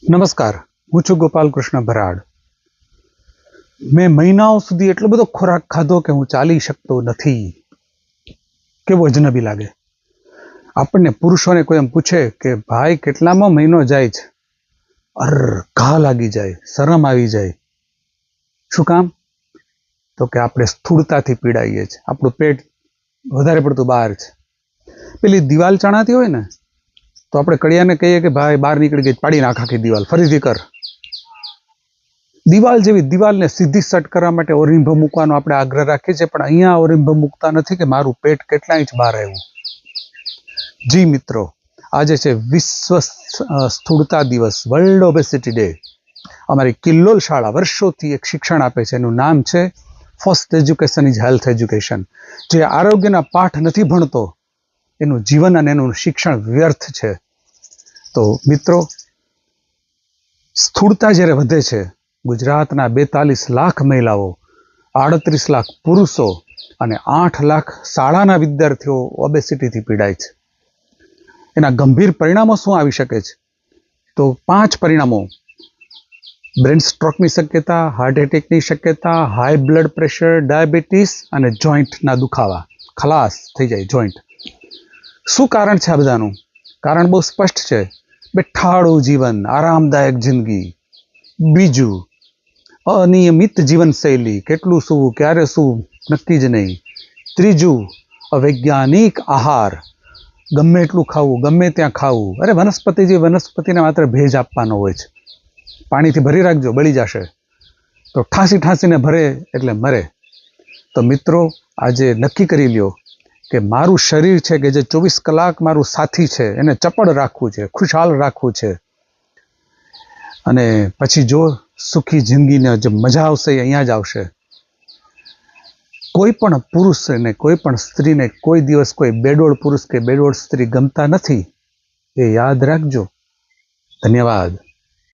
નમસ્કાર, હું છું ગોપાલ કૃષ્ણ ભરાડ. મેં મહિનાઓ સુધી એટલો બધો ખોરાક ખાધો કે હું ચાલી શકતો નથી. કેવો અજનબી લાગે. આપણને પુરુષોને કોઈ એમ પૂછે કે ભાઈ કેટલામો મહિનો જાય છે, ઘા લાગી જાય, શરમ આવી જાય. શું કામ? તો કે આપણે સ્થૂળતાથી પીડાઈએ છીએ, આપણું પેટ વધારે પડતું બહાર છે. પેલી દિવાલ ચણાતી હોય ને તો આપણે કડિયાને કહીએ કે ભાઈ બહાર નીકળી ગઈ, પાડી નાખ આખી દિવાલ, ફરીથી કર. દિવાલ જેવી દિવાલને સીધી સટ કરવા માટે ઓરિંભો મૂકવાનો આપણે આગ્રહ રાખીએ છીએ, પણ અહીંયા ઓરિંભો મૂકતા નથી કે મારું પેટ કેટલા ઇંચ બહાર આવ્યું. જી મિત્રો, આજે છે વિશ્વ સ્થૂળતા દિવસ, વર્લ્ડ ઓબેસિટી ડે. અમારી કિલ્લોલ શાળા વર્ષોથી એક શિક્ષણ આપે છે, એનું નામ છે first education is health education. જે આરોગ્યના પાઠ નથી ભણતો એનું જીવન અને એનું શિક્ષણ વ્યર્થ છે. તો મિત્રો, સ્થૂળતા જ્યારે વધે છે, ગુજરાતના 42 લાખ મહિલાઓ, 38 લાખ પુરુષો અને 8 લાખ શાળાના વિદ્યાર્થીઓ ઓબેસિટીથી પીડાય છે. એના ગંભીર પરિણામો શું આવી શકે છે? તો 5 પરિણામો: બ્રેન સ્ટ્રોકની શક્યતા, હાર્ટ એટેકની શક્યતા, હાઈ બ્લડ પ્રેશર, ડાયાબિટીસ અને જોઈન્ટના દુખાવા. ખલાસ થઈ જાય જોઈન્ટ. શું કારણ છે આ બધાનું? કારણ બહુ સ્પષ્ટ છે. બેઠાડું જીવન, આરામદાયક જિંદગી. બીજું, અનિયમિત જીવનશૈલી, કેટલું સૂવું, ક્યારે સૂવું નક્કી જ નહીં. ત્રીજું, અવૈજ્ઞાનિક આહાર, ગમે એટલું ખાવું, ગમે ત્યાં ખાવું. અરે વનસ્પતિને માત્ર ભેજ આપવાનો હોય છે. પાણીથી ભરી રાખજો, બળી જશે. તો ઠાંસીને ભરે એટલે મરે. તો મિત્રો, આજે નક્કી કરી લ્યો કે મારું શરીર છે કે જે 24 કલાક મારું સાથી છે, એને ચપળ રાખવું છે, ખુશહાલ રાખવું છે. અને પછી જો સુખી જિંદગીને જે મજા આવશે એ અહીંયા જ આવશે. કોઈ પણ પુરુષને, કોઈ પણ સ્ત્રીને કોઈ દિવસ કોઈ બેડોળ પુરુષ કે બેડોળ સ્ત્રી ગમતા નથી, એ યાદ રાખજો. ધન્યવાદ.